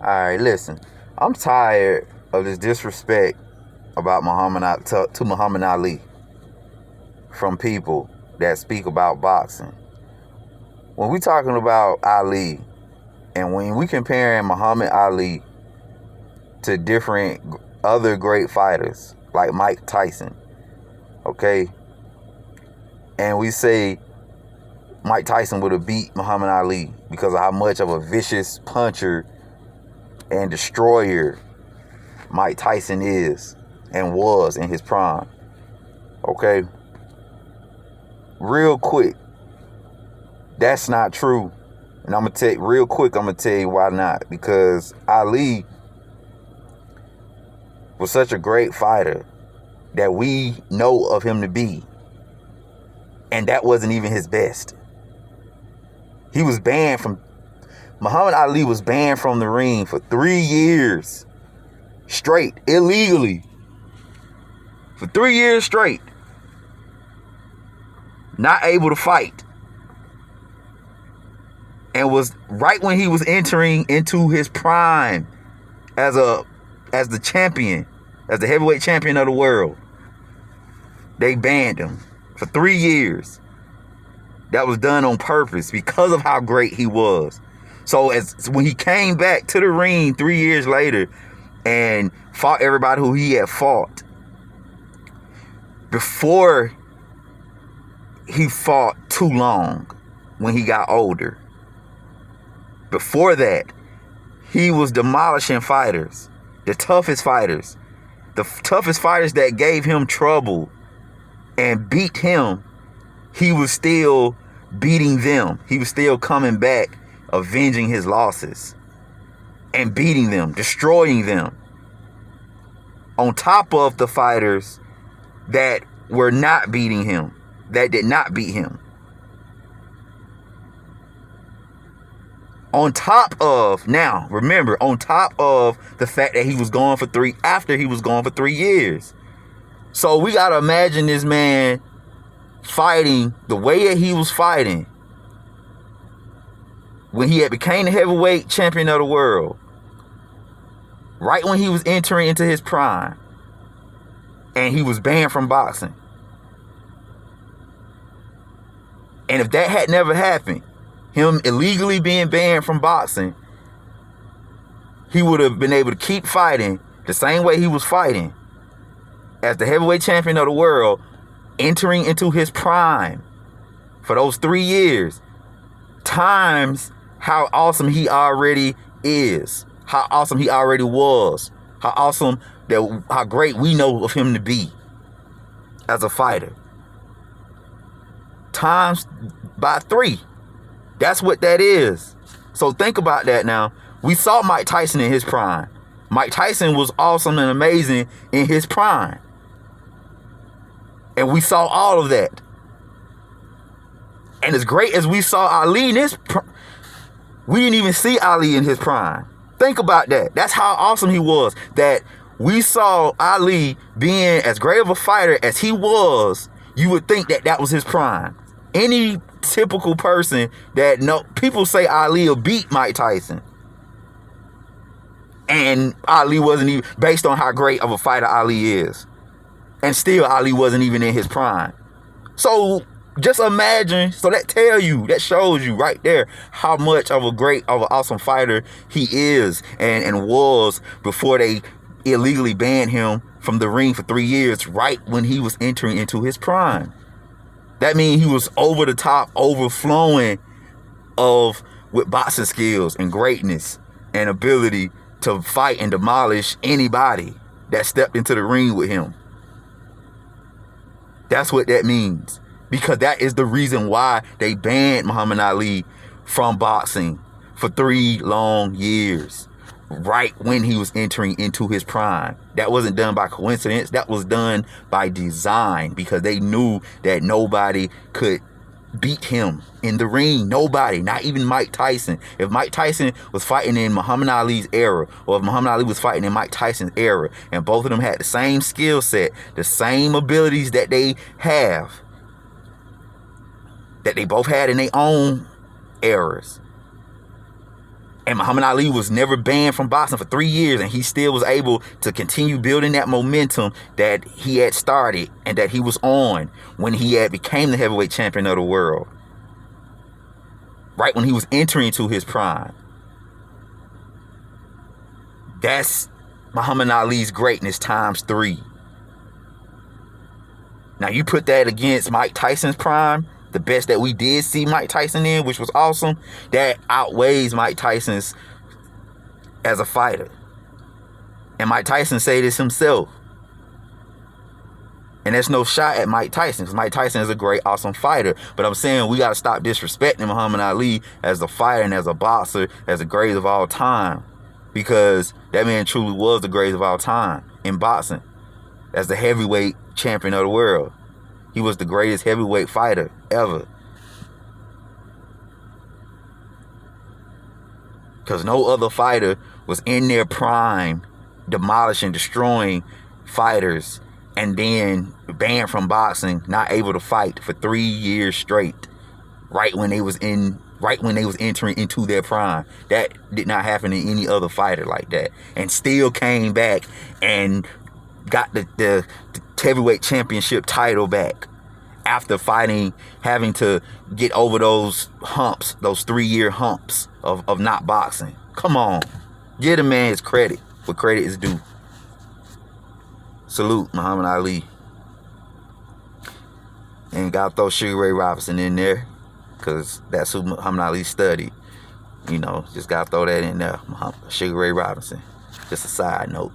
Alright, listen. I'm tired of this disrespect about to Muhammad Ali from people that speak about boxing. When we talking about Ali, and when we comparing Muhammad Ali to different other great fighters like Mike Tyson, okay, and we say Mike Tyson would have beat Muhammad Ali because of how much of a vicious puncher and destroyer Mike Tyson is and was in his prime. Okay? Real quick, that's not true. And I'm going to tell you why not. Because Ali was such a great fighter that we know of him to be. And that wasn't even his best. Muhammad Ali was banned from the ring for 3 years straight, illegally. For 3 years straight. Not able to fight. And was right when he was entering into his prime as the champion, as the heavyweight champion of the world. They banned him for 3 years. That was done on purpose because of how great he was. So when he came back to the ring 3 years later and fought everybody who he had fought, before he fought too long when he got older, before that, he was demolishing fighters, the toughest fighters that gave him trouble and beat him. He was still beating them. He was still coming back, avenging his losses and beating them, destroying them. On top of the fighters that were not beating him, that did not beat him. On top of the fact that he was gone for 3 years. So we got to imagine this man fighting the way that he was fighting when he had became the heavyweight champion of the world, right when he was entering into his prime, and he was banned from boxing. And if that had never happened, him illegally being banned from boxing, he would have been able to keep fighting the same way he was fighting as the heavyweight champion of the world, entering into his prime for those 3 years, times how awesome he already is, how awesome he already was, how great we know of him to be as a fighter. Times by 3. That's what that is. So think about that now. We saw Mike Tyson in his prime. Mike Tyson was awesome and amazing in his prime. And we saw all of that. And as great as we saw Ali in his prime, we didn't even see Ali in his prime. Think about that. That's how awesome he was. That we saw Ali being as great of a fighter as he was. You would think that was his prime. Any typical person people say Ali will beat Mike Tyson. And Ali wasn't even, based on how great of a fighter Ali is. And still Ali wasn't even in his prime. So just imagine, that shows you right there how much of an awesome fighter he is and was before they illegally banned him from the ring for 3 years, right when he was entering into his prime. That means he was over the top, overflowing with boxing skills and greatness and ability to fight and demolish anybody that stepped into the ring with him. That's what that means. Because that is the reason why they banned Muhammad Ali from boxing for 3 long years, right when he was entering into his prime. That wasn't done by coincidence. That was done by design, because they knew that nobody could beat him in the ring. Nobody, not even Mike Tyson. If Mike Tyson was fighting in Muhammad Ali's era, or if Muhammad Ali was fighting in Mike Tyson's era, and both of them had the same skill set, the same abilities that they have, that they both had in their own eras, And Muhammad Ali was never banned from boxing for 3 years, and he still was able to continue building that momentum that he had started and that he was on when he had became the heavyweight champion of the world. Right when he was entering into his prime. That's Muhammad Ali's greatness times 3. Now you put that against Mike Tyson's prime, the best that we did see Mike Tyson in, which was awesome. That outweighs Mike Tyson's as a fighter. And Mike Tyson said this himself. And there's no shot at Mike Tyson, because Mike Tyson is a great, awesome fighter. But I'm saying we got to stop disrespecting Muhammad Ali as a fighter and as a boxer, as the greatest of all time. Because that man truly was the greatest of all time in boxing. As the heavyweight champion of the world. He was the greatest heavyweight fighter ever. Because no other fighter was in their prime demolishing, destroying fighters, and then banned from boxing, not able to fight for 3 years straight. Right when they was entering into their prime. That did not happen to any other fighter like that. And still came back and got the heavyweight championship title back after having to get over those humps, those 3-year humps of not boxing. Come on. Give the man his credit where credit is due. Salute Muhammad Ali. And gotta throw Sugar Ray Robinson in there, because that's who Muhammad Ali studied. You know, just gotta throw that in there. Sugar Ray Robinson. Just a side note.